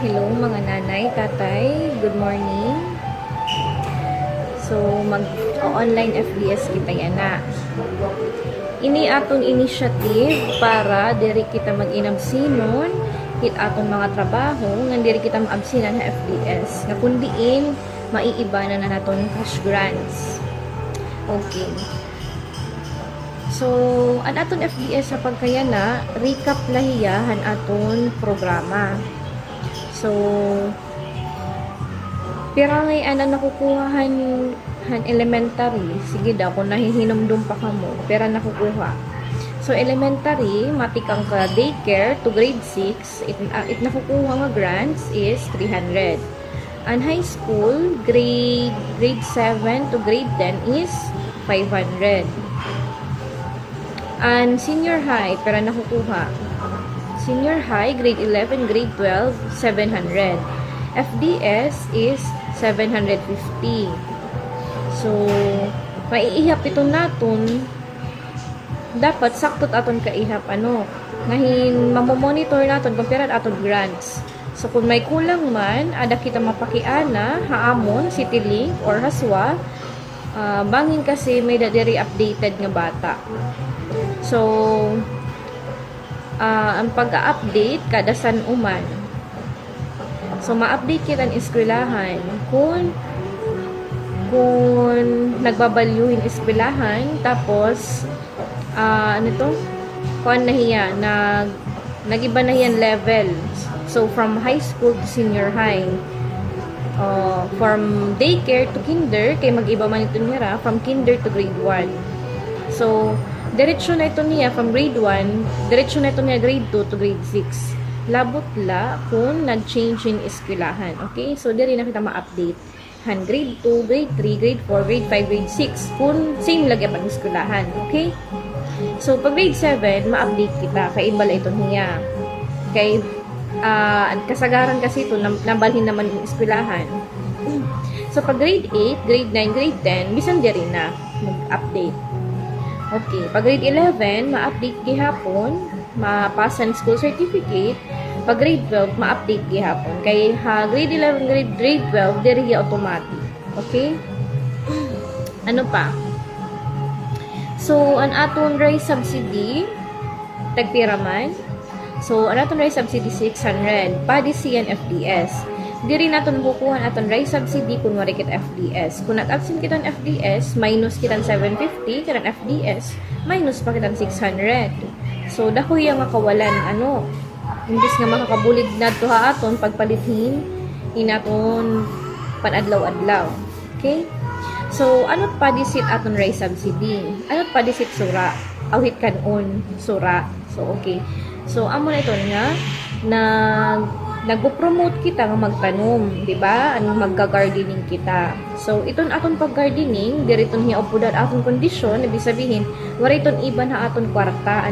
Hello mga nanay, tatay, good morning. So mag-online FBS kita yan na. Ini aton initiative para diri kita mag-inabsinon hit aton mga trabaho nga diri kita maabsinan sa FBS nga kundiin maiibanan na naton cash grants. Okay. So, an aton FBS sa pagkayana, recap lahiyahan aton programa. So, pira ngay ana nakukuhahan han elementary. Sige daw, kung nahihinomdum pa ka mo, pera nakukuha. So, elementary, matikang ka daycare to grade 6, it nakukuha nga grants is 300. And high school, grade 7 to grade 10 is 500. And senior high, pera nakukuha. Senior high, grade 11, grade 12, 700. FDS is 750. So, maiihap ito naton. Dapat saktot aton kaihap ngahin mamomonitor naton kung pera aton grants. So, kung may kulang man, ada kita mapakiana, haamon, CityLink, or haswa, bangin kasi may dadiri updated nga bata. So, ang pag-update kada san uman. So, ma-update kita ng eskwelahan kung nagbabalyuhin eskwelahan, tapos kuan nahiya, nagiba nahiyan level. So, from high school to senior high. From daycare to kinder, kay mag-iba man ito nira, from kinder to grade 1. So, diretso na ito niya from grade 1, diretso na ito niya grade 2 to grade 6. Labot la kung nag-change in eskwelahan. Okay? So, diri na kita ma-update. Han grade 2, grade 3, grade 4, grade 5, grade 6. Kung same lagi ang eskwelahan. Okay? So, pag grade 7, ma-update kita. Kay imbala ito niya. Kay, kasagaran kasi ito, nabalhin naman yung eskwelahan. So, pag grade 8, grade 9, grade 10, bisan diri na mag-update. Okay, pag grade 11, ma-update gihapon, mapasan school certificate. Pag grade 12, ma-update gihapon. Kay grade 11, grade 12, diri automatic. Okay? Ano pa? So, an aton rice subsidy, tagpira man. So, an aton rice subsidy 600, padisi yan FDS. Diri naton bukuhan aton rice subsidy kung wari kit FDS. Kung nag-absent kita ng FDS, minus kita 750, kita FDS, minus pa kita 600. So, dahoy nga kawalan, imbis nga makakabulig na ito aton, pagpalithin, inaton panadlaw-adlaw. Okay? So, ano't padisit aton rice subsidy? Ano't padisit sura? Awit kanon, sura. So, okay. So, amo na ito nga, nag-promote kita nga magtanom, di ba? Magga-gardening kita. So, iton aton pag-gardening, diriton hiya opudad aton kondisyon, ibig sabihin, wala iton iban ha aton kwarta,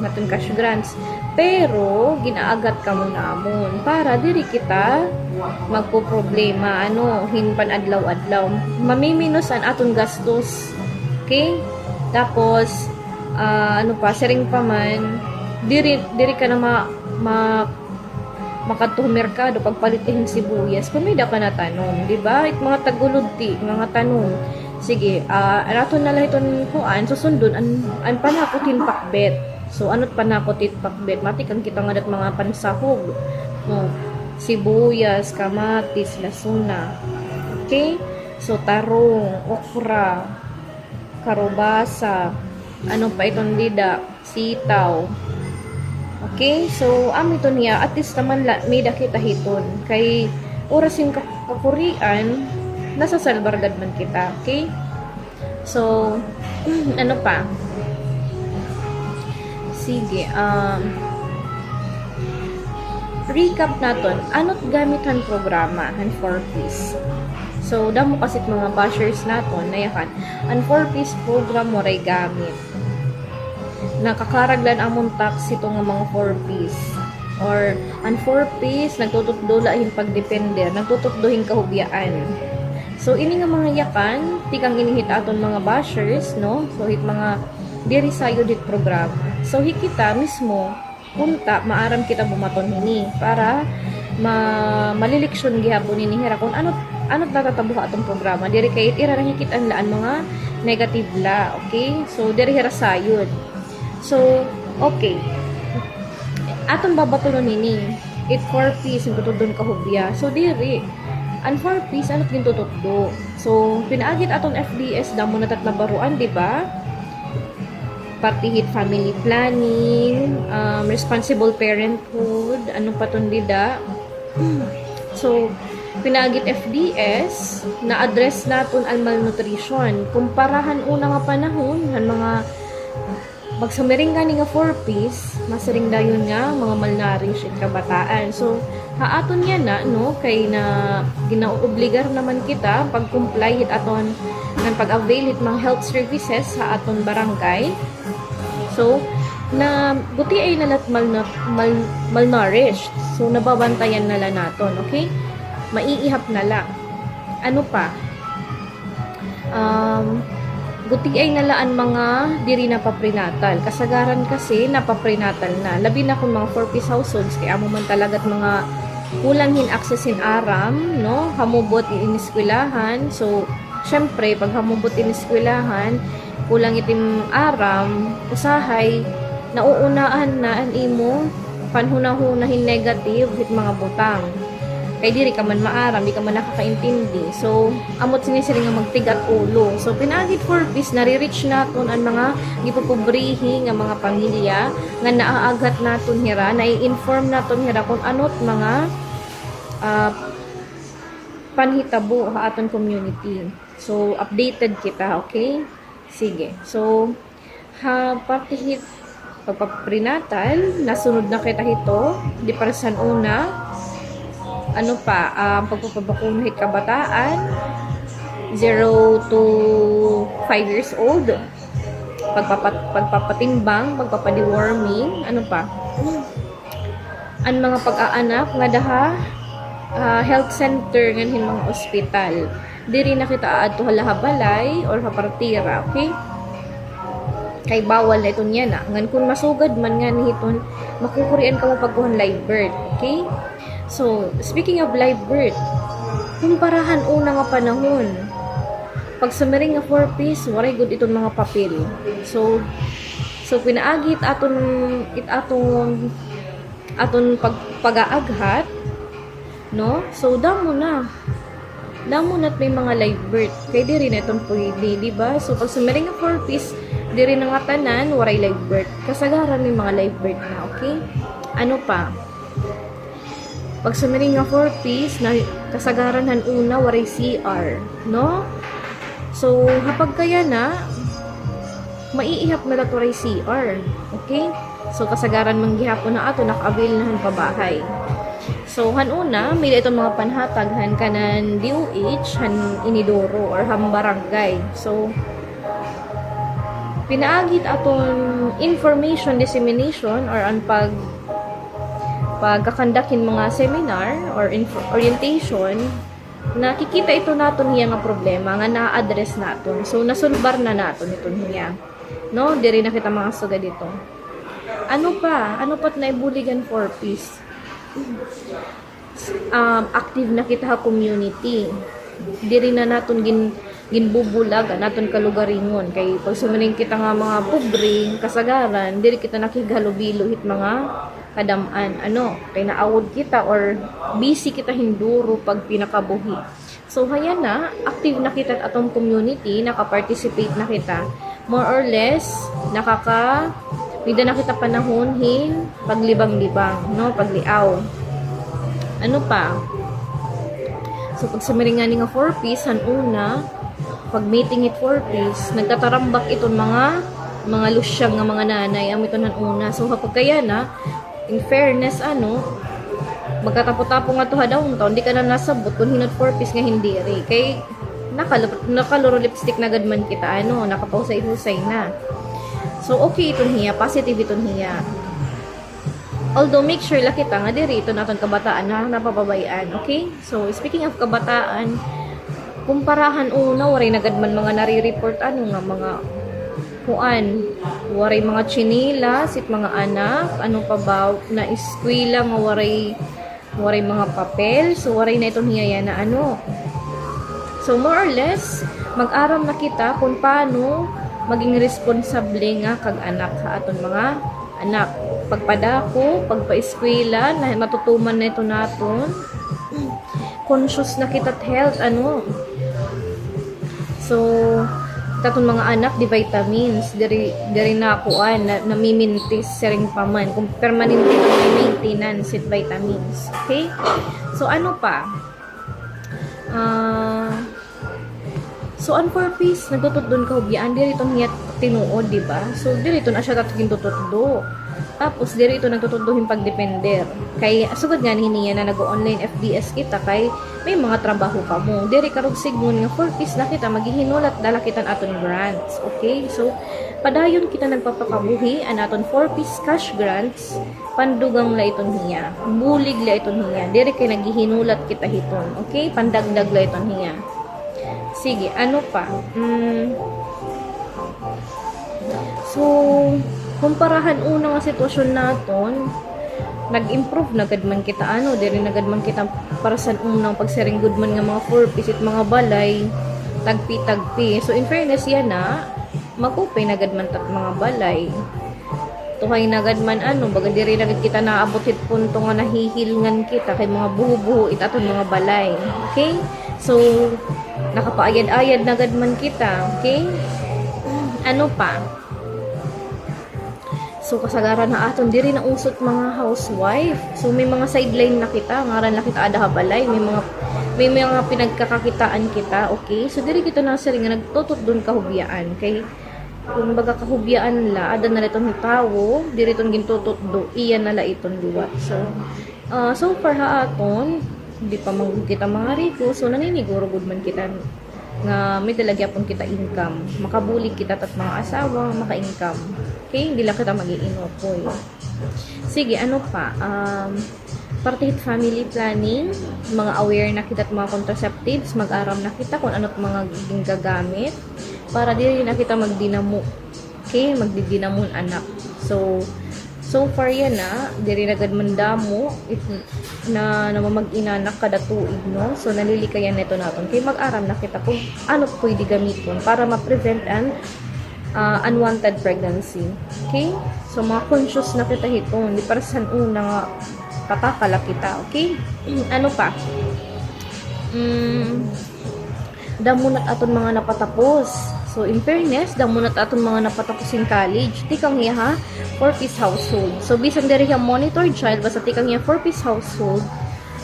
naton cash grants. Pero, ginaagat ka muna amon para diri kita magpo-problema, hinpan adlaw-adlaw. Mamiminos an aton gastos. Okay? Tapos, sering pa man, diri ka na makatuh merkado pagpalitihin sibuyas kung may da ka na tanong, di ba? It mga tagulod mga tanong. Sige, aton na lang iton kuan susundon an panakotin pakbet. So ano't panakotin pakbet? Mati kang kita nga dat mga pansahog. Sibuyas, kamatis, lasuna. Okay? So tarong, okra, karobasa, ano pa itong dida, sitaw. Okay, so ito niya at least naman may dakita hiton kay oras yung kakurian nasa salbargad man kita. Okay, so ano pa, sige, recap naton ano't gamitan programa han 4Ps. So damo kasi mga bashers naton na yakan an 4Ps program mo ray gamit. Nakakaraglan among tax ito nga mga 4Ps. Or, ang 4Ps, nagtutupdolahin pagdepender, nagtutupdohin kahubyaan. So, ini nga mga yakan, tikang inihit aton mga bashers, no? So, hit mga diri sayo dit programa. So, hikita mismo, punta maaram kita bumaton hini para maliliksyon gihapon ni hira kung ano natatabuha atong programa diri kay irarahikit ang laan mga negative la, okay? So diri hira sayod. So okay, aton babatunon nini it 4 piece yung tutudon kahubya. So diri ang 4 piece anot gintutuddo. So pinaagit aton FDS damo na tatlabaruan, di ba? Partihit family planning, responsible parenthood, anong patundida. So, pinagit FDS, na-address naton ang malnutrition. Kumparahan una nga panahon, ang mga magsamiring gani nga 4 piece, masaring dayon nga mga malnourished kabataan. So, haaton niya na, no, kay na ginaobligar naman kita pag-comply hit aton ng pag-avail hit mga health services sa aton barangay. So, na buti ay nalat malnourished. So, nababantayan nala naton, okay? Maiihap nala. Ano pa? Buti ay nalaan mga diri na paprenatal. Kasagaran kasi napaprenatal na. Labi na kung mga 4-piece households, kaya mo man talagat mga kulang hin access in aram, no? Hamubot iniskwelahan. So, syempre, pag hamubot iniskwelahan, kulang itim aram, usahay, nauunaan na ang imo panhuna-hunahin negative hit mga butang. Kay diri ka man maaram, di ka man nakakaintindi. So, amot sinisiri nga magtigat ulo. So, pinagit 4 piece, nare-reach naton ang mga gipupobrihi nga mga pamilya nga naaagat naton hira, nai-inform naton hira kung anot mga panhitabo ha aton community. So, updated kita, okay? Sige. So, partihit pagpaprenatal, nasunod na kita hito, di para sa una, ano pa, pagpapabakuna hit kabataan, 0 to 5 years old, pagpapatimbang, pagpapadiworming, ano pa, ang mga pag-aanak, nga daha, health center, ngayon mga ospital, diri na kita aad to halahabalay, or hapartira, okay? Kay bawal na ito niya na. Ngan kung masugad man nga nihiton, makukurian ka mo pagkuhan live birth. Okay? So, speaking of live birth, kumparahan una nga panahon. Pag sumiring nga 4 piece, waray good itong mga papel. So pinaagit aton pag-aaghat, no? So, damo na may mga live birth. Kaya di rin itong pwede, diba? So, pag sumiring nga 4 piece, di rin nga tanan, waray live birth. Kasagaran may mga live birth na, okay? Ano pa? Pag sumiring nga 4 piece, na kasagaran han una, waray CR, no? So, hapag kaya na, maiihap na lato waray CR, okay? So, kasagaran manggihapon na ato, naka-avail na han pabahay. So, han una, may itong mga panhatag, han kanan DOH, han inidoro, or han barangay. So, pinaagit aton information dissemination or ang pagkakandakin mga seminar or orientation, nakikita ito naton hiya nga problema nga na-address naton. So nasulbar na naton ito hiya, no? Diri na kita mga suga dito. Ano pa't naibuligan 4 piece? Active na kita ha community. Diri na naton ginbubulag naton kalugaringon kay pag sumiling kita nga mga pobre kasagaran diri kita nakigalubilo hit mga kadaman, ano, kay naawod kita or busy kita hinduro pag pinakabuhi. So hayan na, active na kita at atong community, naka-participate na kita, more or less mida na kita panahon hin paglibang-libang, no, pagliaw. Ano pa? So pag sumiring nga nga 4 piece han una, pag meeting it 4 piece, nagtatarambak itong mga lusyang nga mga nanay, amo ito ng una. So, kapag kaya na, in fairness, magkatapo-tapo nga to ha daw, hindi ka na nasabot, kung hinot 4 piece nga hindi rin. Kay, nakaluro lipstick na gadman kita, nakapausay-husay na. So, okay itong hiya, positive itong hiya. Although, make sure lang kita nga diri ito natin kabataan na napababayaan, okay? So, speaking of kabataan, kumparahan una, waray nagadman mga nare-report, mga kuan, waray mga chinilas, it mga anak, ano pa ba, na eskwela nga waray mga papel, so waray na itong hiyaya na ano. So more or less, mag-aram na kita kung paano maging responsable nga kag anak sa aton mga anak. Pagpadako, pagpa-eskwela, na matutuman na ito naton, conscious na kita at health, ano. So, tatong mga anak, di vitamins, diri nakuan, na namimintis sering paman, kung permanente na may maintenance with vitamins. Okay? So, ano pa? So, on purpose, nagtutod doon kahubyaan, diri ito niya tinuod, di ba? So, diri ito na siya tatugin tututdo. Tapos, diri ito nagtutuddohin pagdepender. Kay, sugod nga niya na nag-online FDS kita, kay may mga trabaho pa mo. Diri karog sigun nga for peace na kita, maghihinulat dala kita aton grants. Okay? So, padayon kita nagpapakabuhi, an aton for peace cash grants, pandugang la iton hiya. Bulig la iton hiya. Diri kay naghihinulat kita hiton. Okay? Pandagdag la iton hiya. Sige, ano pa? So, kumparahan una nga sitwasyon naton, nag-improve na gad man kita, ano, diri na gad man kita para sa unang pagsering good man nga mga 4-piece at mga balay, tagpi-tagpi. So, in fairness yan na, magupay na gad man tat mga balay. Tuhay na gad man, ano, baga diri na gad kita naabot hit punto nga nahihilngan kita kay mga buho-buho itaton mga balay. Okay? So, nakapaayad-ayad na gad man kita. Okay? Ano pa? So, kasagaran na aton diri na usot mga housewife. So, may mga sideline na kita, ngaran na kita ada balay, may mga pinagkakakitaan kita, okay? So, diri kita na sila nga nagtutot doon kahubyaan. Kay kung baga kahubyaan la, ada na itong tawo, diri itong gintutot do, iyan na la itong duwa. So far ha aton, di pa kita mga riko, so naniniguro good man kita nga may dalagya pong kita income, makabulig kita tat mga asawa, maka-income. Okay, hindi lang kita mag-iinopoy. Sige, ano pa? Partihit family planning, mga aware na kita at mga contraceptives, mag-aram na kita kung ano't mga giging gagamit, para di na kita magdinamo. Okay, magdidinamon anak. So far yan na, diri na gad mandamo na namamag-inanak kada tuig, no? So nalilikayan nito naton kay mag-aram na kita kung ano pwede gamiton para ma-prevent an unwanted pregnancy. Okay? So mga conscious na kita hiton, di para sa una nga patakala kita, okay? Ano pa? Damo na aton mga napatapos. So, in fairness, damo na aton mga napatapos in college. Tikang niya ha, 4-piece household. So, bisan diri siya monitored child, basta tikang niya 4-piece household,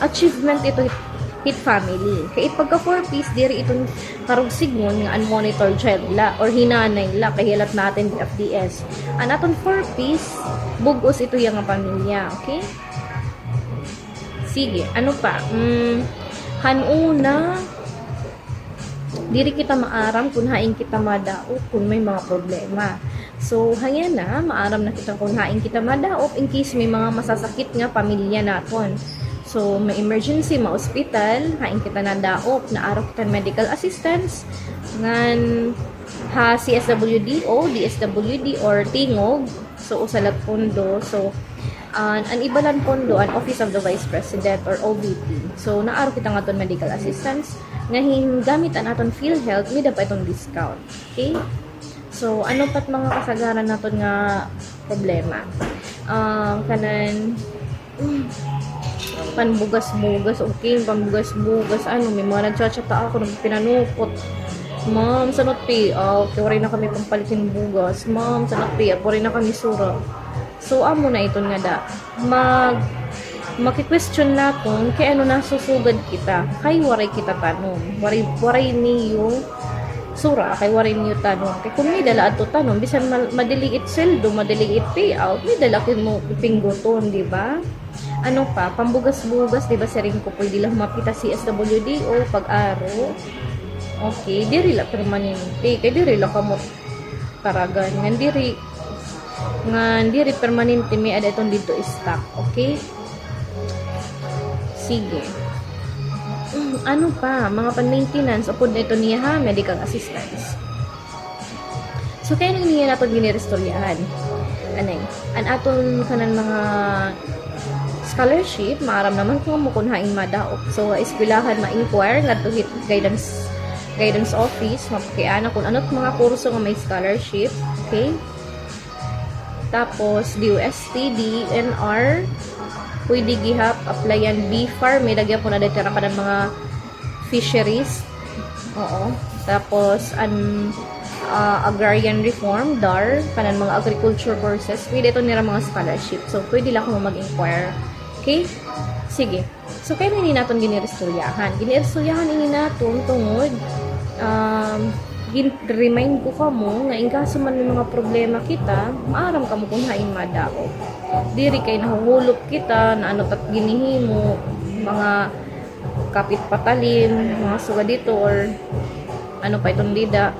achievement ito hit family. Kaya pagka 4-piece, diri itong karong signon nga unmonitored child la, or hinanay la, kahilat natin di FDS. Ang aton 4-piece, bugos ito yung pamilya, okay? Sige, ano pa? Hanuna, diri kita maaram kung haing kita madaop kung may mga problema. So, hangyan na, maaram na kita kung haing kita madaop in case may mga masasakit nga pamilya naton. So, may emergency, ma-hospital, haing kita na daop, na araw kita medical assistance, ngan ha CSWDO, DSWD, or Tingog, so usalat pondo. So, ang ibalan pondo, an Office of the Vice President, or OVP. So, naaraw kita nga ton medical assistance, ngayon gamit ang aton PhilHealth, may dapat itong discount. Okay? So, ano pat mga kasagaran naton nga problema? Kanan, panbugas-bugas, okay, panbugas-bugas, ano, may mga nagchat-chata ako, pinanukot, ma'am, sanot pi, okay, wari na kami pampalitin bugas, ma'am, sanot pi, wari na kami sura. So, amo na ito nga da, maki-question natin, kaya ano nasusugad kita, kay waray kita tanong, waray niyo sura, kay waray niyo tanong, kay kung may dala ato tanong, bisan madiliit seldo, madiliit payout, may dala mo pinggoton, di ba? Ano pa, pambugas-bugas, di ba, sering ko pwede lang mapita si SWDO pag-aro. Okay, diri la permanente, kay diri la kamot karagan, ngan diri permanente may ada itong dito stock, okay? Sige. Ano pa, mga pan-maintenance, upod na ito niya ha, medical assistance. So kaya nang niya nato ginirestoryahan. Anay, an aton kanan mga scholarship, maaram naman kung mo kunhaing madaog. So eskwelahan ma-inquire ngadto hit guidance office, mapakiana kung ano't mga kurso nga may scholarship, okay? Tapos DUST, DNR, pwede gihap applyan BFAR, may lagyan po na dito ka ng mga fisheries. Oo. Tapos agrarian reform, DAR, kanan mga agriculture courses, pwede ito nila mga scholarship. So, pwede lang kung mag-inquire. Okay? Sige. So, kaya hindi natin ginirestoryahan. Ginirestoryahan ini natin tungod remind ko ka mo nga in kaso man may mga problema kita, maaram ka mo kung hain madao. Diri kay nahuhulop kita na ano tat ginihimo, mga kapit patalim, mga suga dito or ano pa itong lida.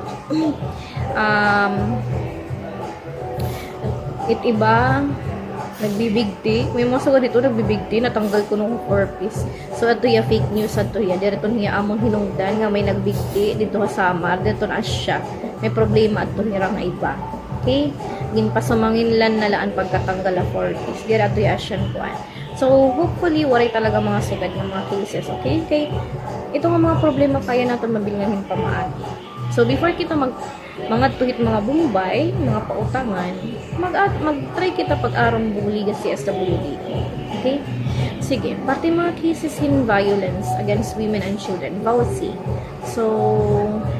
Iba nagbibigti, may mga suga dito nagbibigti, natanggal ko nung 4 piece. So ato ya fake news ato ya, dito niya amon hinungdan nga may nagbigti dito sa Samar, dito na siya. May problema ato nira nga iba. Okay? Ginpasumangin lan na laan pagkatanggal a 4 piece. Dito ato ya siya kuan. So hopefully waray talaga mga sugad ng mga cases. Okay? Kay ito nga mga problema kaya natin mabilingin pamaagi. So before kita mga tuhit mga bumbay, mga pautangan, mag-try kita pag-aron buliga si SWD. Okay? Sige, pati mga cases in violence against women and children, VAUC. So,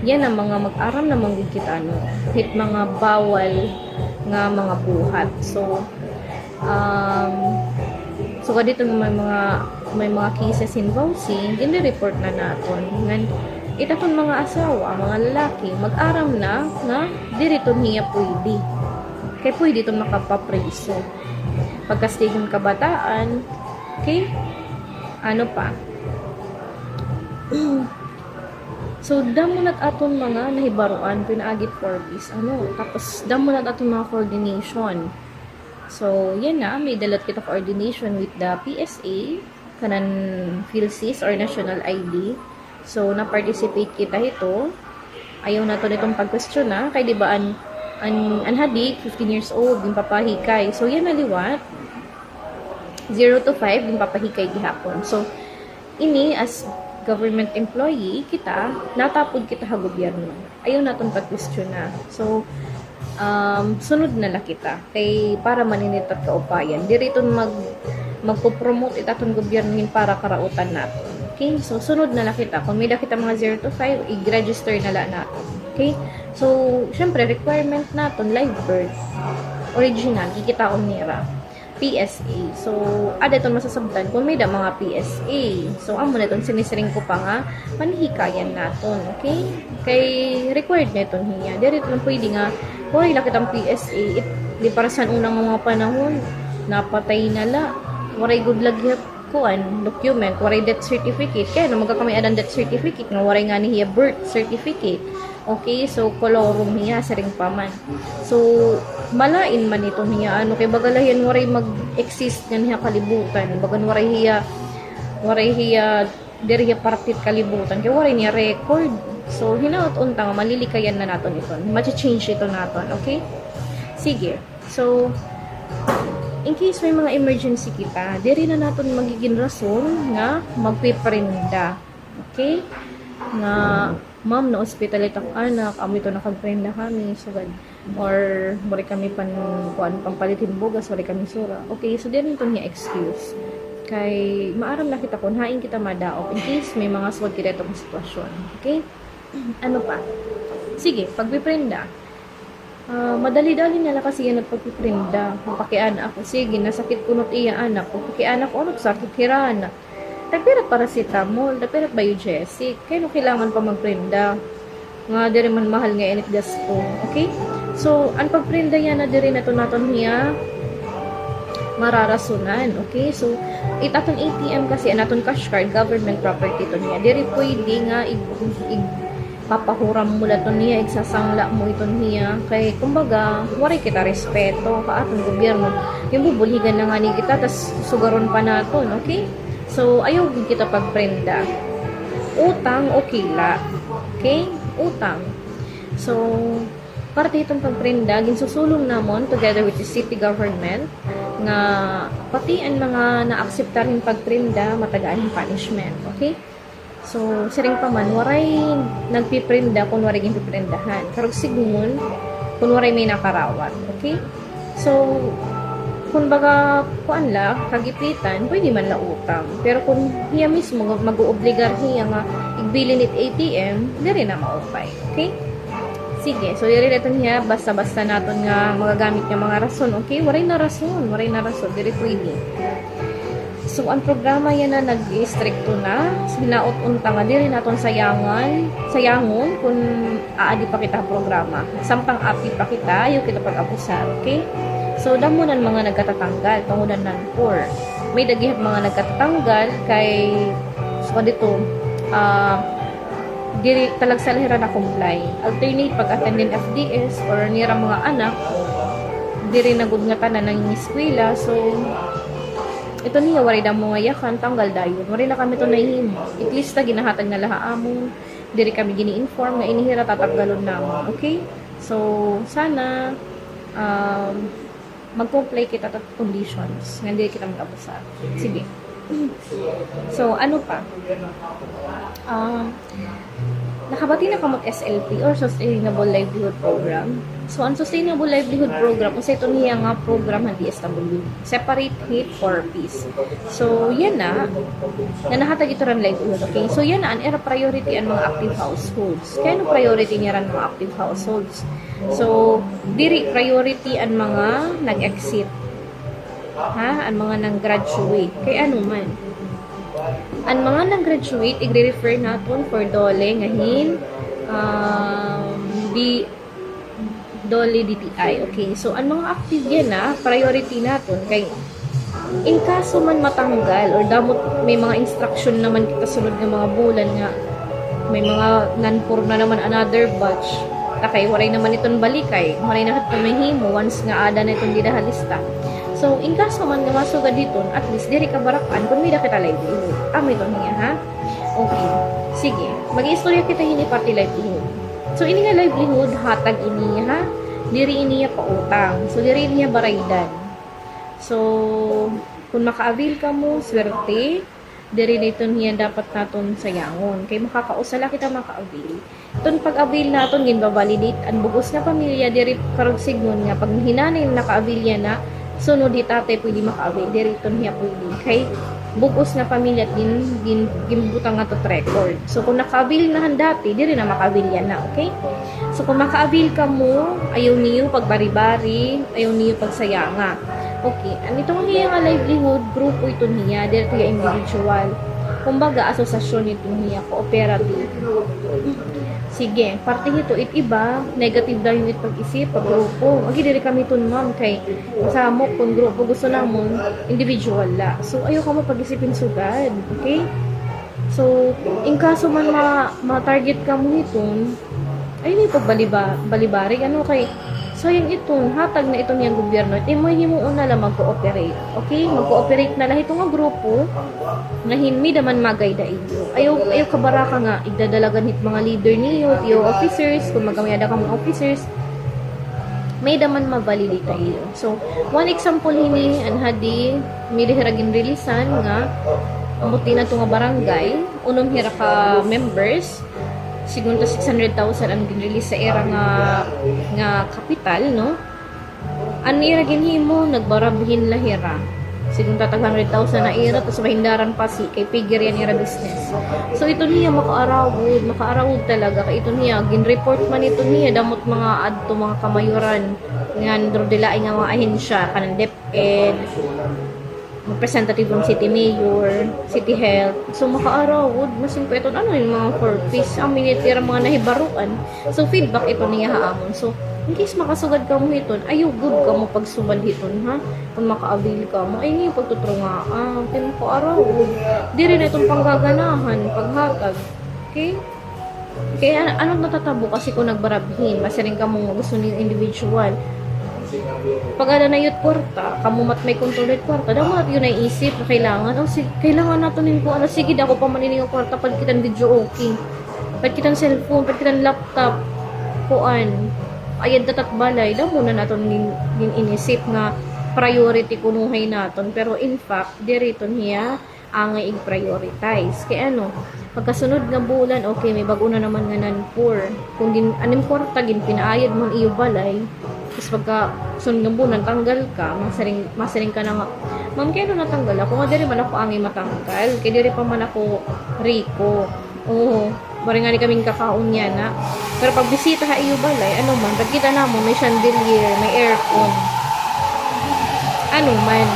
yan ang mga mag-aram na manggig kita, no? Hit mga bawal nga mga buhat. So, dito may mga cases in VAUC, gini-report na natin. Itaton mga asawa, mga lalaki, mag-aram na nga dirito niya pwede. Kaya pwede itong makapapreso. Pagkastigong kabataan, okay? Ano pa? So, damo na't aton mga nahibaruan, pinaagit for this. Tapos, damo na't aton mga coordination. So, yan na, may dalat kita coordination with the PSA, kanan PhilSys or National ID. So, na-participate kita ito. Ayaw na to nitong pag-question na. Kaya diba, anhadik, 15 years old, yung papahikay. So, yan naliwat. 0 to 5, yung papahikay gihapon. So, ini, as government employee, kita, natapod kita ha gobyerno. Ayaw na itong pag-question na. So, sunod na lang kita. Kay, para maninit at kaupayan. Dito magpo-promote itatong gobyerno para karautan natin. Okay? So, sunod na lang kita. Kung may kita mga 0 to 5, i-register na lang natin. Okay? So, syempre, requirement natin, live birth. Original, kikitaon nira. PSA. So, itong masasabdan kung may mga PSA. So, amo na itong sinisiring ko pa nga, panhikayan natin. Okay? Kay, required na itong hiya. Dito lang pwede nga, kung ilakit ang PSA, di para sa unang mga panahon, napatay na la. Waray good lagyap document, waray death certificate. Kaya no magkakamay adang death certificate nga waray nga niya birth certificate. Okay, so kolorum niya sa ring paman. So malain man ito niya kay bagalayan waray mag-exist nga niya kalibutan. Bagan waray hiya diri hiya partit kalibutan kay waray niya record. So hinaot unta nga malilikayan na naton ito. Ma-change ito naton, okay? Sige. So in case may mga emergency kita, diri na natin magiging rason nga magpiprenda. Okay? Nga, ma'am, na hospital itong anak, ito nakagprenda kami, so, or mori kami pampalitin bugas, mori kami sura. Okay, so diri nito niya excuse. Kay, maaram na kita kung hain kita madaop in case may mga suwag kita itong sitwasyon. Okay? Ano pa? Sige, pagpiprenda. Madali-dali na lang kasi yan at pagpiprinda. Papakiana ako, sige, nasakit kunot iya anak. Papakiana ko, anong sakit hirana. Tagpirat paracetamol, tagpirat biogesic. Kaya no kailangan pa magprinda. Nga diri man mahal nga init gasto. Okay? So, ang pagprinda yan na diri na to naton niya mararasunan. Okay? So, itaton ATM kasi, anaton cash card, government property to niya. Diri pwede nga papahuram mo la to niya, igsasangla mo ito niya. Kay, kumbaga, waray kita respeto ka atong gobyerno. Yung bubuligan na nga ni kita, tas sugaron pa naton, okay? So, ayaw din kita pagprenda. Utang o kila. Okay? Utang. So, parte itong pagprinda ginsusulong namon together with the city government nga pati ang mga naakseptarin pagprinda matagaan yung punishment. Okay? So, siring pa man, waray nagpiprinda kung waray ginpiprindahan. Karog sigun, kung waray may nakarawat. Okay? So, kung baga, kuan la, kagipitan, pwede man la utang. Pero kung hiya mismo mag-uobligar hiya nga igbilin it ATM, diri na maupay. Okay? Sige, so diri natin niya, basta-basta natin nga magagamit yung mga rason. Okay? Waray na rason, diri pwede. So, ang programa yan na nag-stricto na, sinaot unta nga diri naton sayangon kung aadi pa kita programa. Sampang api pa kita, yung kita pag-abusar. Okay? So, damunan mga nagkatatanggal, tungudan nan poor. May dagihap mga nagkatatanggal kay, so dito, diri talag sa lahira na comply. Alternate pag-attend din FDS or nira mga anak, diri nagud nga tanan ng eskwela. So, ito niya, wari na mga yakan, tanggal dayon. Wari na kami ito nahihimo. At least na ginahatag na lahaamon. Diri kami gini-inform na inihira tatanggalon naman. Okay? So, sana, mag-comply kita at conditions. Nga hindi kita mag-abusar. Sige. So, ano pa? Nakabati na kamot SLP or Sustainable Livelihood Program. So, ang Sustainable Livelihood Program, kasi ito niya nga program ng DSWD. Separate Hate for Peace. So, yan na nahatag ito rin livelihood. Okay? So, yan na, ang era priority ang mga active households. Kaya ano priority niya rin mga active households? So, diri priority ang mga nag-exit. Ha? Ang mga nang-graduate. Kaya ano man. Ang mga nang-graduate, i-refer natin for dole ngahin dole DTI. Okay, so ang mga active yan priority natin kay in kaso man matanggal or damot may mga instruction naman kita sunod ng mga bulan nga may mga non-pur na naman another batch takay waray naman itong balikay waray na kat kumahimo once nga ada na itong didahalista. So, in kaso man nga masugad dito, at least, diri ka barakan, kung may kita livelihood. Ito niya, ha? Okay. Sige. Mag-istorya kita hini party livelihood. So, ini nga livelihood, hatag ini, ha? Diri ini pa utang. So, diri niya baraydan. So, kung maka-avail ka mo, swerte, diri dito niya dapat naton sayangon. Kay makakausala kita maka-avail. Itong pag-avail naton, ginbabalidate, ang bugos na pamilya, diri karog signon nga, pag hinanay naka-avail yan na, sunod di tatay pwede maka-avail dito niya pwede kay bukos na pamilya at ginbutang nga to record. So kung naka-avail na dati diri na maka-avail yan na. Okay? So kung maka-avail ka mo ayaw niyo pagbari-bari, ayaw niyo pagsayanga. Okay, anito nga livelihood grupo ito niya diri kaya individual, kumbaga asosasyon ito niya, cooperative. Sige, parte nito iba, negative daw yung pag-isip, pag-grupo. Agi diri kami itong ma'am, kay sa mo kung grupo gusto namon, individual la. So, ayaw ka mo pag-isipin sugad. Okay? So, in kaso man ma-target ka mo itong, ayun yung pagbalibari, ano kay, sayang itong, hatag na itong yung gobyerno, imuhin mo una lang mag-cooperate. Okay? Mag-cooperate na lang itong grupo, na hinmi daman magay da iyo. Ayaw kabaraka nga, igdadalagan hit mga leader niyo, iyo officers, kung magamayada ka mga officers, may daman mavalidate iyo. So, one example hini, anhadi, may hiragin releasan nga, amuti na ito nga barangay, unong hira ka members, sigun to 600,000 ang ginrelease sa era nga kapital, no? Ano iragin himo, nagbarabihin lahira. Sigun tatag 100,000 na era, tapos mahindaran pa si kay figure yan ira business. So ito niya makaarawod talaga. Kay ito niya, gin-report man ito niya, damot mga adto mga kamayuran, nga ndrodelaay nga mga ahensya, kanang DepEd, representative ng city mayor, city health. So, makaarawod, masin po ito, ano yung mga purpose, ang minitira mga nahibaruan. So, feedback ito niya haamon. So, in case makasugad ka mo ito, ayaw good ka mo pagsubad ito, ha? Kung maka-avail ka mo, ay ngayon pagtutrunga, kaya makaarawod. Di rin itong panggaganahan, paghatag. Okay? Kaya, anong natatabo kasi kung nagbarabhin, masiring ka mo gusto ng individual. Pag ada na yut kwarta, kamumat may kontrolet kwarta, dapat yun ay isip na kailangan, kailangan natin ko, sige, dako pa manining ang kwarta, pagkitan video okay, pagkitan cellphone, pagkitan laptop, kuan, ayad datat balay daw muna naton din inisip nga priority kunuhay naton, pero in fact diri ton hiya angay i-prioritize kay ano pagkasunod nga bulan okay may bago na naman nga non-poor kung din anim kwarta gin pinaayad man iyo balay is pagka sunod nga bulan tanggal ka masaring ka na nga ma'am kaya natanggal ako nga diri man ako angay matanggal kay diri pa man ako Rico oo bari nga ni kaming kakaon niya na pero pag bisita ha iyo balay ano man pagkita na mo may chandelier may aircon ano man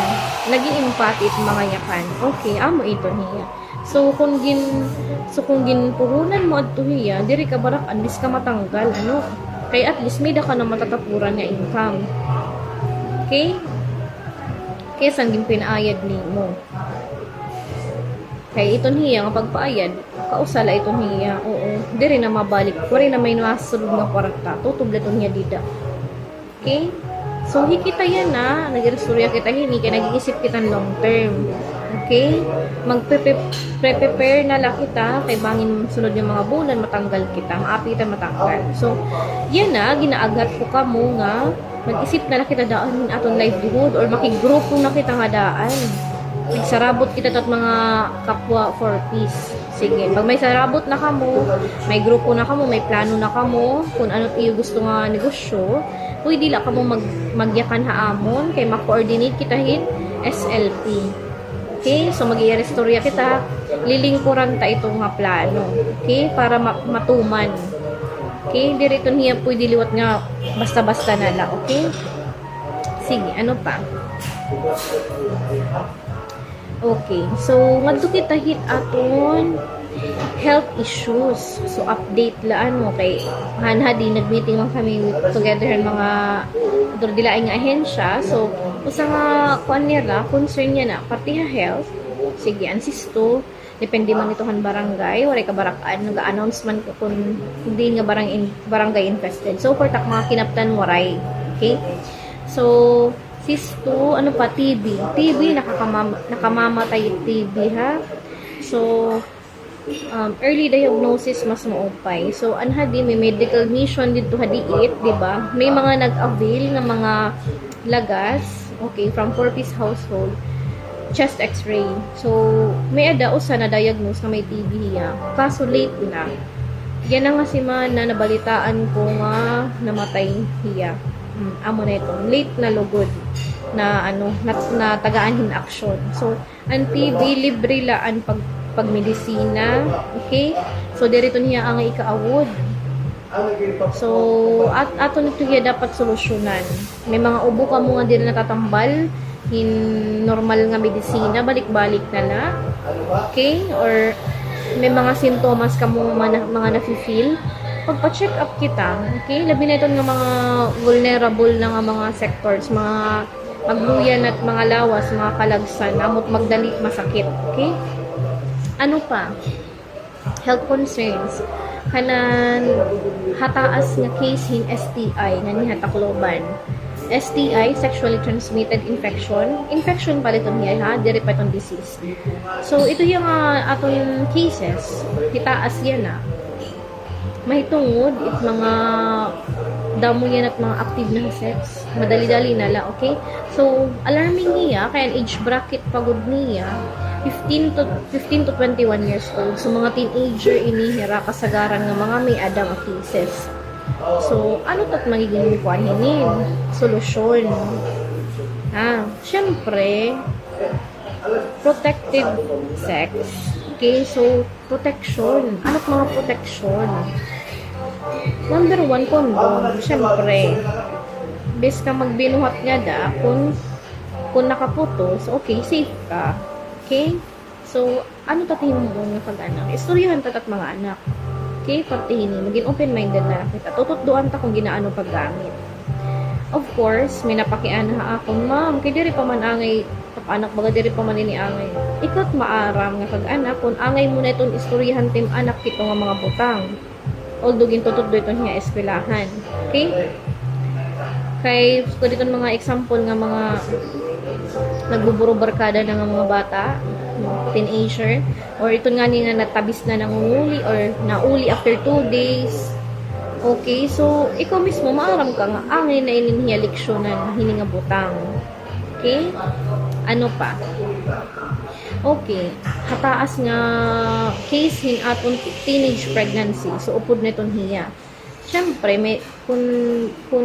nag-iimpatit mga yakan okay amo ito niya so kung gin puhunan mo adto hiya diri ka barak andis ka matanggal ano kay at least may da ka na matatapuran nga income okay kaysa gin pinaayad nimo kay ito niya nga pagpaayad kausala ito niya oo diri na mabalik wari na may nasulod nga kwarta tutublaton niya dida okay so hikita yan na nagresurya kita hini kay nag-iisip kita long term okay magpe-prepare na lang kita kay bangin sunod yung mga bulan matanggal kita maapitan matanggal so yan na ginaagat ko ka mo nga mag-isip na lang kita daan aton livelihood or makigrupo na kita nga daan sarabot kita tat mga kapwa for peace. Sige, pag may sarabot na kamo, may grupo na kamo, may plano na kamo, kung ano iyo gusto nga negosyo, pwede la kamo magyakan haamon, kay ma-coordinate kita hit SLP. Okay, so mag-i-restorya kita, lilingkuran ta itong nga plano. Okay, para matuman. Okay, dirito niya pwede liwat nga basta-basta na lang. Okay? Sige, ano pa? Okay, so ngadto kita hit aton health issues. So update laan mo kay hanhadi nagmeeting lang kami together mga dilaing nga ahensya. So usa nga kuan nila concern niya na partiha health. Sige, ansisto depende man itohan barangay wala ka barakan nag-announcement ko kung hindi nga barangay infested. So for tak mga kinaptan waray. Okay? So Sisto, ano pa, TB, nakamamatay TB, ha? So, early diagnosis mas maupay. So, anhadi, may medical mission dito hadiit, di ba? May mga nag-avail ng mga lagas, okay, from 4-piece household, chest x-ray. So, may usa na diagnose na may TB hiya. Kaso late na. Yan na nga si man na nabalitaan ko nga namatay hiya. Amo na ito. Late na lugod na ano na tagaan hin action. So, ang TB libre laan pag medisina. Okay? So, dirito niya ang ikaawod. So, ato nito hiya dapat solusyonan. May mga ubo ka mo nga dili natatambal hin normal nga medisina, balik-balik na la. Okay? Or may mga sintomas ka mo mga nafi-feel pagpa-check up kita, okay? Labi na ito ng mga vulnerable na mga sectors, mga magluyan at mga lawas, mga kalagsan, amot magdali masakit, okay? Ano pa? Health concerns. Kanan hataas nga case hin STI nga ni hatakloban. STI, sexually transmitted infection. Infection pala ito niya, ha? Diri pa itong disease. So, ito yung atong cases. Hitaas yan, ha? Mahitungod it mga damo yan at mga active na sex madali-dali nala okay so alarming niya kaya age bracket pagod niya 15 to 21 years old so mga teenager inihira kasagaran ng mga may adang cases so ano tat magiging kuaninin solusyon syempre protective sex okay so protection ano't mga protection number 1, condom. Siyempre, bes ka magbinuhat nga da, kung nakaputos, okay, safe ka. Okay? So, ano tatihin mo nga pag-anak? Istoryahan tatat mga anak. Okay? Partihin mo. Maging open-minded na kita. Tututduan ta kung ginaano paggamit. Of course, may napakian na akong, ma'am, kay diri pa man angay, anak baga diri pa man ini angay. Ikat maaram nga pag-anak, kung angay mo na itong istoryahan tim anak kito nga mga butang. Although gintutod ito niya eskwelahan. Okay? Kay ko dito mga example nga mga nagbuburo barkada ng mga bata, teenager, or ito nga nga natabis na nangunguli or nauli after 2 days. Okay, so ikaw mismo maaram ka nga angin na ininhiya leksyonan hininga butang. Okay? Ano pa? Okay, hataas nga case hin aton teenage pregnancy. So upod na iton hiya. Siyempre, may kung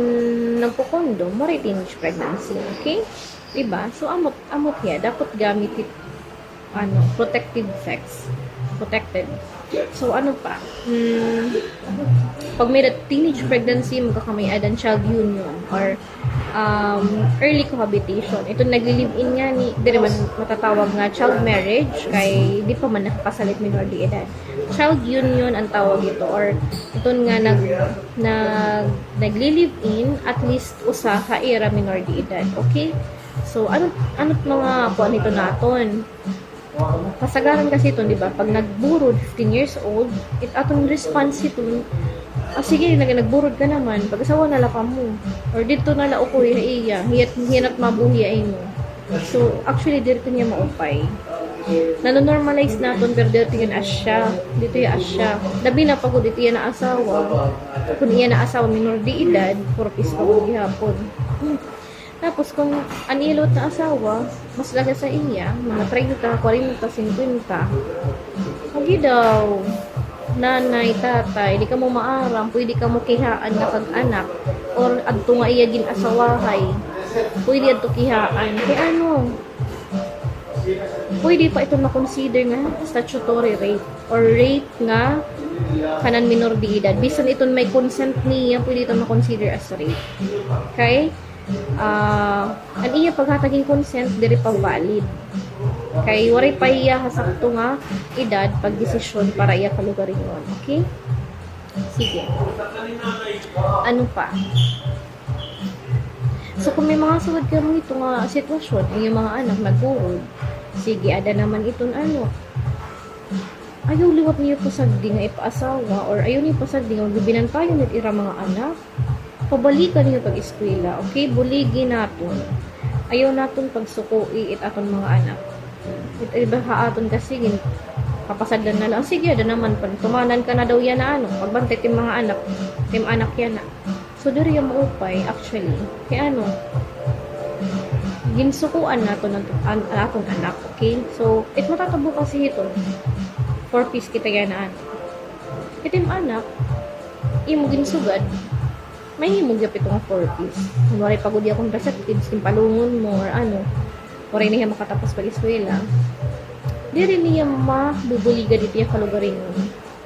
nagpo-condom, mo rin teenage pregnancy, okay? Diba? So amot hiya dapat gamit protective sex. Protected. So ano pa? Pag may teenage pregnancy, magkakamayadan child union or early cohabitation. Ito nagli-live-in nga ni, di man matatawag nga child marriage kay di pa man nakapasalit minor de edad. Child union ang tawag ito or ito nga nagli-live-in at least usa ka era minor de edad. Okay? So ano mga kuan nito naton? Kasagaran kasi ito, di ba? Pag nagburod, 15 years old, atong response ito, sige, nagburod ka naman, pag-asawa na ka mo. Or dito na lao ko, hiyat mabuhi mo. So, actually, dito niya maupay. Nanonormalize natin, pero dito yun asya. Dito yung asya. Labi na pagod, dito yan na asawa. Kung iyan na asawa, minor di edad, purpose pagod gihapon. Tapos, kung anilot na asawa, mas laga sa iya, mga 30, 40, 50. Lagi daw, nanay, tatay, di ka mo maaram, pwede ka mo kihaan na kag-anak, or adto nga iya gin asawahay, pwede adto kihaan. Kaya ano, pwede pa ito na-consider nga statutory rape, or rape nga kanan minor de edad. Bisan ito may consent niya, pwede ito na-consider as rape. Okay? Ang iya paghataging consent diri pa valid kay waray pa iya hasakto nga edad pag desisyon para iya kalugarin yon. Okay, sige, ano pa? So kung may mga sugad karon ito nga sitwasyon ang iyong mga anak nagburod, sige, ada naman iton ayaw liwat niyo pasagdi nga ipaasawa or ayaw niyo pasagdi nga gibinantayon nit ira mga anak, pabalikan niyo pag-eskwela, okay? Buligi naton. Ayaw naton pagsukoi aton mga anak. Iba aton kasi papasadlan na lang. Sige, ada naman pan. Tumanan ka na daw yan na pagbantay tim mga anak. Tim anak yan na. So, diri yung maupay, actually. Kaya ginsukuan naton aton anak, okay? So, matatabo kasi ito. 4 piece kita yan na anak. Itim anak, imo ginsugad, may himog yapit nga 4 piece. Kunwari pagod akong resectives, palungon mo or oray niya makatapos pag-eskwela. Di rin niya mabubuliga dito yung kalugarin mo.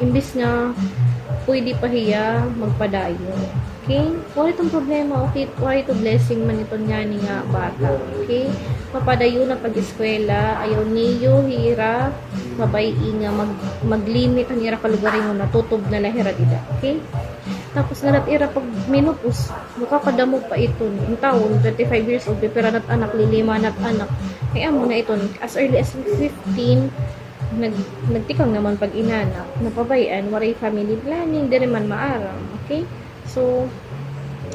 Imbis nga, pwede pa hiya magpadayo. Okay? Wala itong problema. Okay? Wala itong blessing man ito nga ni nga bata. Okay? Mapadayo na pag-eskwela. Ayaw niyo, hira, mabayi nga mag-limit ang ira kalugarin mo na tutob na lahira dida. Okay? Tapos nalatira pag menopause, makakadamo pa ito. Yung taon, 25 years old, pero anak, lilima anak. Kaya mo na ito, as early as 15, nagtikang naman pag inanak, napabayan, waray family planning, di man maaram. Okay? So,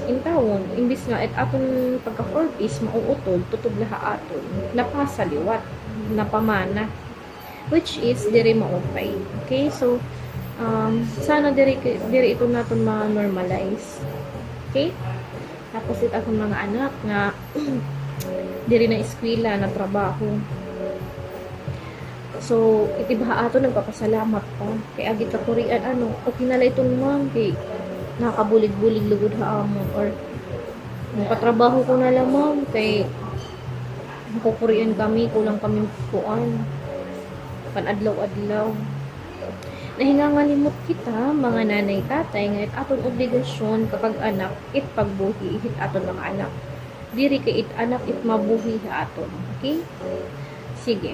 in taon, imbis nga, aton pagka 4 piece, mauutol, tutob laha aton, napasaliwat, napamana, which is, diri maupay. Okay? So, sana diri ito natin ma-normalize. Okay? Tapos ito akong mga anak nga diri na eskwela, na trabaho. So, itibaha ato nagpapasalamat pa. Kay agit ka Korean, okay na lang itong ma'am, kay nakabulig-bulig lugod haamon, or nakatrabaho ko na lang ma'am, kay nakukurian kami, kulang kami puan. Panadlaw-adlaw. Nahingangalimot kita, mga nanay, tatay, nga aton obligasyon kapag anak, pagbuhi, aton mga anak. Diri kay anak, mabuhi aton. Okay? Sige.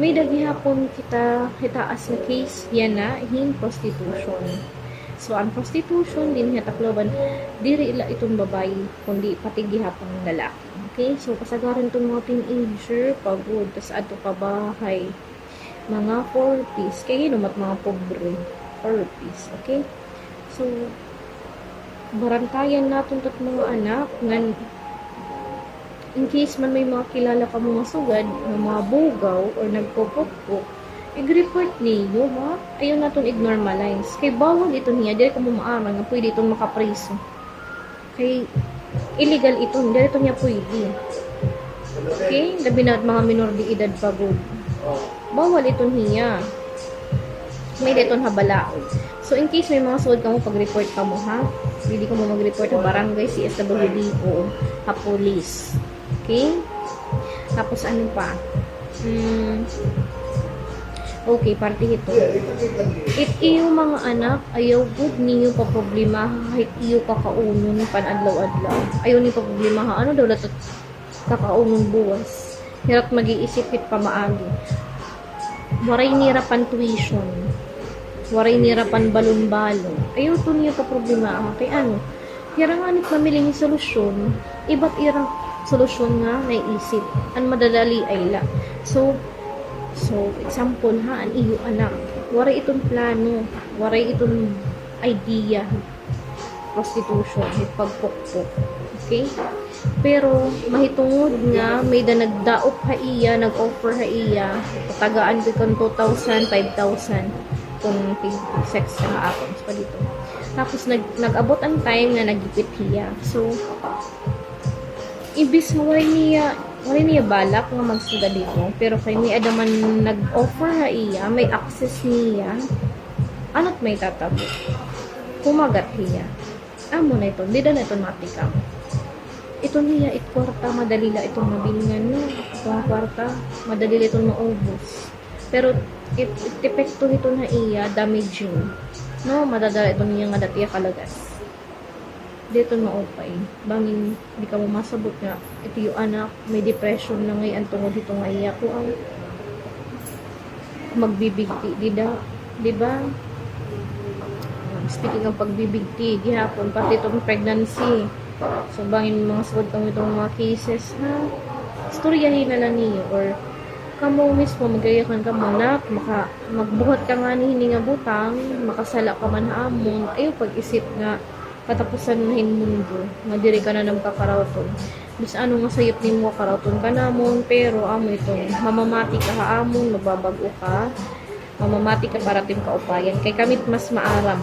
May daghihapon kita hitaas na case, yan na, prostitution. So, ang prostitution, din hitakloban, diri ila itong babae, kundi pati gihapon ng lalaki. Okay? So, kasagaran itong mga teenager, pagod, tas ato kabahay, mga 4 piece, kaya naman mga pobre 4 piece, okay? So, barantayan natin tat mga anak nga in case man may mga kilala ka mga sugad, mga bugaw or nagpupukpuk, I-report niyo, ha? Ayaw natin i-normalize. Kay bawal ito niya, dili ka mo maarang nga pwede itong makapreso. Kay illegal ito, dili ito niya pwede. Okay? Labi na mga minor de edad pa good. Bawal ito niya. May deton habala. So, in case may mga suod ka mo, pag-report ka mo, ha? Hindi ka mo mag-report sa barangay, CSWD o sa police. Okay? Tapos, ano pa? Okay, parte ito. It iyo mga anak, ayaw good niyo pa problema kahit iyo kakaunon panadlaw-adlaw. Ayaw ni pa problema ha. Ano daw latot kakaunon buwas. Hirap mag-iisip hit pa maagi. Waray nirapan tuition. Waray nirapan balon-balon. Ayaw to niyo pa problema ha. Kay ano? Hiranganit mamili ni solusyon. Iba't irang solusyon nga naisip. Ang madadali ay la. So, example ha, ang iyo anak. Waray itong plano. Waray itong idea. Prostitution. Pagpukpok. Okay? Pero, mahitungod nga, may da nagdaop ha iya, nag-offer ha iya. Patagaan ko kung 2,000, 5,000 kung sex na akong pa dito. Tapos, nag-abot ang time na nagipit hiya. So, ibis wala niya balak nga magsuga dito. Pero kay ni Adaman nag-offer ha iya, may access niya, ano't may tatabo. Kumagat hiya. Amo na ito, di na ito matikam. Ito niya, kwarta, madali la itong mabilingan no. Itong kwarta, madali la itong maubos. Pero, epekto ito na iya, damaging. No, madadala ito niya nga dati kalagas. Dito maupay. Bangin, di ka mo masabot nga. Ito yung anak, may depression na ngayon tungod dito nga iya ko ang magbibigti. Diba? Speaking ng pagbibigti, gihapon, pati itong pregnancy. So, bangin mga sagod kami itong mga cases na storyahin na lang niyo or kamo mismo magayakan ka muna magbuhat ka nga ni hininga butang makasala ka man amon ayaw pag-isip nga katapusan na mundo nga diri ka na nagkakarawton bis ano nga sayop ni mo karawton ka namon pero amo ito mamamati ka haamon mababago ka mamamati ka para tim ka upayan kay kamit mas maaram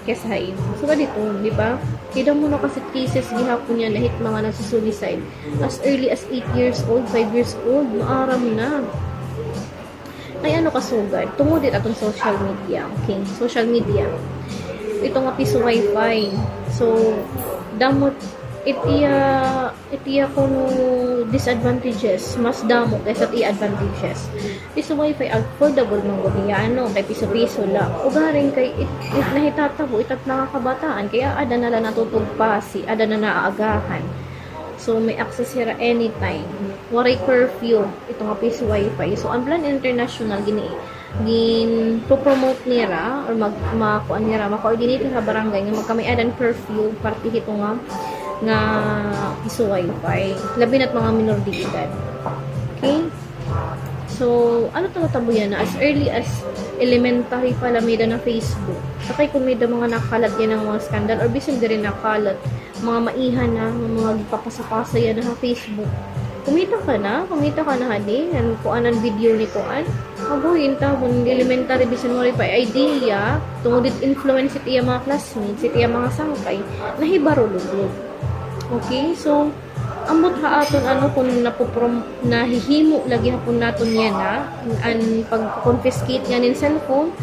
kesa hain. So, dito, di ba? Kida mo na kasi cases gihapon niya lahit mga nagsusuicide. As early as 8 years old, 5 years old, maaram na. Ay, ano kasugad? Tungod din atong social media. Okay? Social media. Ito nga piso wifi. So, damot, itiya ko no disadvantages, mas damo kaysa advantages. Piso wifi, affordable ng gobyerno, kay piso-piso la. Ugaring kay nahitatabo, itat mga kabataan, kaya ada na lang natutugpasi, ada na naaagahan. So, may access sila anytime. Waray curfew, ito nga piso wifi. So, ang Plan International, promote nila or makuan nila, ma-coordinate sa barangay nga magkamayadan curfew, party ito nga piso wifi. Labi na't mga minor de edad. Okay? So, ano tabo yan na? As early as elementary pala may na Facebook. Sakay kung may mga nakalat yan ng mga scandal or bisan din nakalat mga maihan na, mga papasa-pasa yan na Facebook. Kumita ka na hadi, kung anong video ni Kuan. Agoyin ta, kung elementary bisan mo pa idea, tungod it influence it iya mga classmates, it iya mga sangkay, nahibarulog. Okay, so, ambot ha aton kung nahihimo lagi hapon naton yan ang pag-confiscate nga nin cellphone,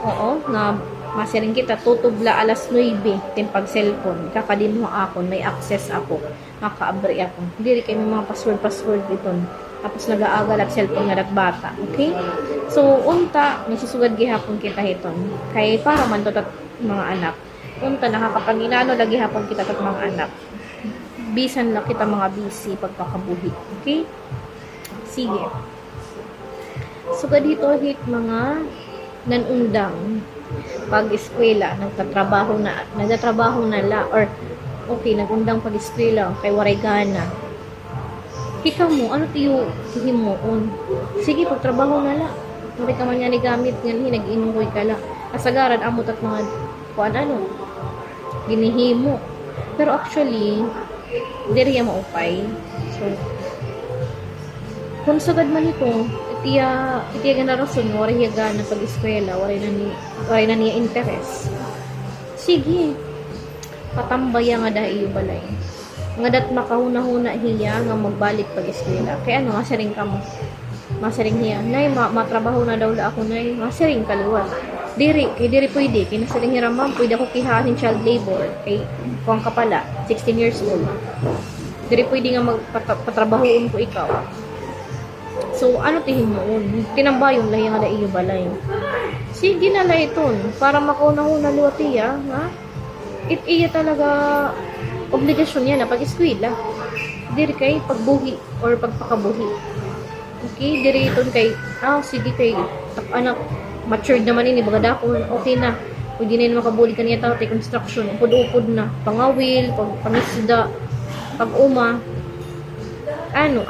oo, nga masiring kita, tutubla alas 9, timpag cellphone, kakadin mo akon, may access ako, makaabri ako. Hindi kayo mga password dito. Tapos nag-aagal at cellphone nga dat bata. Okay? So, unta, may susugad gihapon kita hiton. Kay para man to mga anak. Unta, nakakapanginano lagi hapon kita tat mga anak. Bisan lang kita mga busy pagkakabuhi. Okay? Sige. Sugad dito hit mga nanundang pag-eskwela, nagtatrabaho na la, or okay, nagundang pag-eskwela, kay waray gana. Ikaw mo, ano tiyo himuon? Sige, pagtrabaho na la. Hindi ka man nga ni gamit, nga nag-inukoy ka la. Asagaran, amot at mga kuan ginihimo. Pero actually, diri ya maupay. So, kung sagad man ito itiya gana rason wala hiya gana pag-eskwela, wala na niya interes. Sige, patambaya nga dahil iyo balay. Nga dat makahuna-huna hiya nga magbalik pag-eskwela. Kaya ano, masaring ka mo. Masaring hiya. Nay, matrabaho na daw la ako, nay. Masaring kaliwa. Diri pwede. Kinasaring hiya ma'am, pwede ako kihahin child labor. Kay kuwang ka pala, 16 years old. Diri pwede nga magpatrabahoon ko ikaw. So, ano tihin mo un? Tinambayong lahi nga dahil iyo balay. Sige na la iton. Para makahuna-huna luwa tiya, ha? Iya talaga obligasyon niya na pag-eskwela. Diri kay pagbuhi or pagpakabuhi. Okay, diri iton kay sige kay anak matured naman ini baga dako okay na. Pwede na yun makabuli ka niya tao tay construction, upod-upod na, pangawil, pangisda, pag-uma.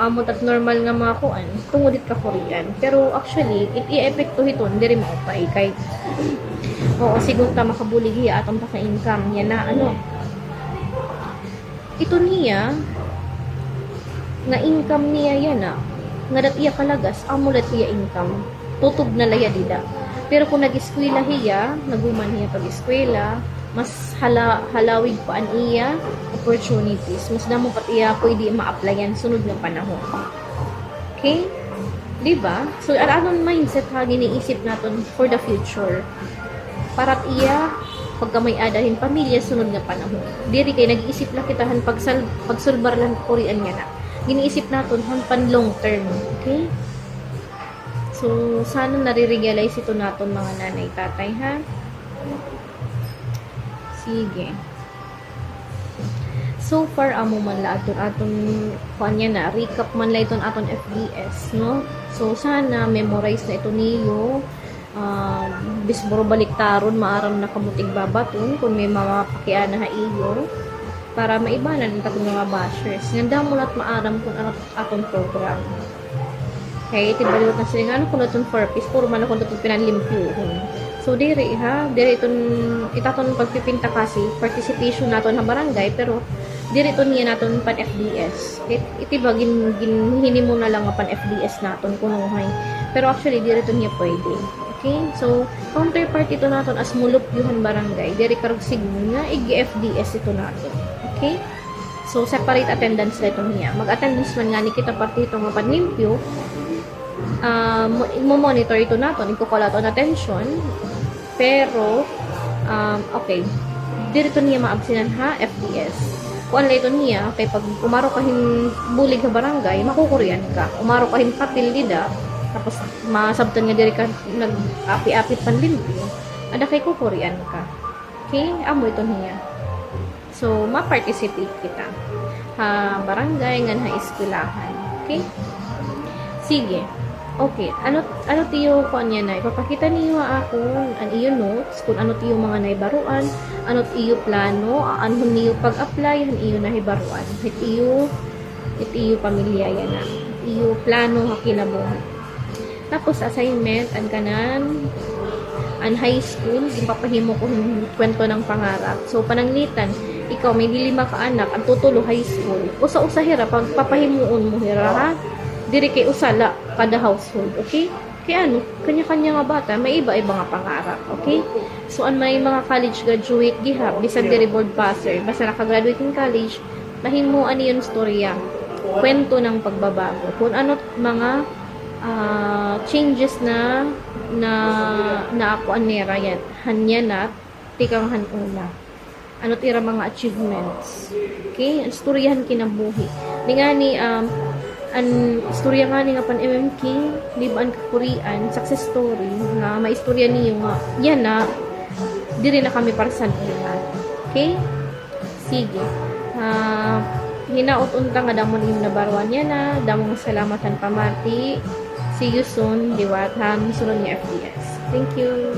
Amot at normal nga mga kuan, tungod ka Korean. Pero actually, i-epekto hiton diri maupay kay oo, siguro ta makabuli hiya atong paka-income yan na ito niya nga income niya yan nga dat iya kalagas amulat iya income tutog na laya dida. Pero kung nag-eskwela hiya, naguman hiya pag-eskwela, mas halawig pa an iya opportunities, mas damo pat iya pwede ma-applyan sunod nga panahon. Okay, diba? So aron mindset ha giniisip naton for the future para iya pagka may adahin pamilya sunod nga panahon. Diri kay nag-iisip lang kitahan pagsulbar lang Korean nga na. Giniisip naton pan long term, okay? So sana nare-realize ito naton mga nanay tatay ha. Sige. So far amo man la aton kuanya na recap man la iton aton FDS, no? So sana memorize na ito niyo. Bisboro baliktaron maaram na kamutig babaton kung may mga pakiana ha iyo para maibanan ang tatong mga bashers nganda mo lahat maaram kung ano atong program kaya tibaliwat na sila nga ano kung itong purpose puro man ako itong pinanlimpyuhon so diri itong itaton pagpipinta kasi participation naton sa barangay pero diri ito niya naton pan FDS itiba ginhini mo na lang pan FDS naton kunuhay pero actually diri ito niya pwede. Okay? So, counterpart ito natin as mulupyuhan barangay. Diri karog signo nga, igi-FDS ito natin. Okay? So, separate attendance na ito niya. Mag-attendance man nga ni kita party ito nga panlimpyo, mo-monitor ito natin, ikukuha ito na attention, pero, okay, diri ito niya maabsinan ha, FDS. Kung ano ito niya, okay, pag umaro kahin bulig sa barangay, makukurian ka. Umaro kahin katil dida, tapos masabtan nga diri ka nag-api-apit panlimpyo ada kay kukurian ka okay amo ito niya so ma-participate kita ha barangay ngan ha eskwelahan okay sige okay ano tiyo ko niya na ipapakita niyo ako an iyo notes kung ano tiyo mga naibaruan ano tiyo plano anhon niyo pag-apply han iyo nahibaruan hit iyo pamilya yan na iyo plano ha kinabuhi. Tapos assignment an kanan an high school ipapahimo ko kwento ng pangarap so pananglitan ikaw may 5 ka anak ang tutulo high school usa-usa hira pag papahimuon mo hira ha diri kay usala kada household okay kaya kanya-kanya nga bata may iba-iba nga pangarap okay so an may mga college graduate gihap bisan diri board passer basta naka-graduate ng college mahimuan niyon storya kwento ng pagbabago kung ano mga changes na ako anera yan hanya na tikang hanula ano tira mga achievements okay istoryahan kinabuhi di nga ni an istorya nga ni nga pan MMK di ba ang Korean success story na maistorya niyo nga yan na diri na kami para sa nila okay sige hinaut-unta nga damon yung nabarwan niya na damong salamatan pamati. See you soon. Diwat ham sunod ni FDS. Thank you.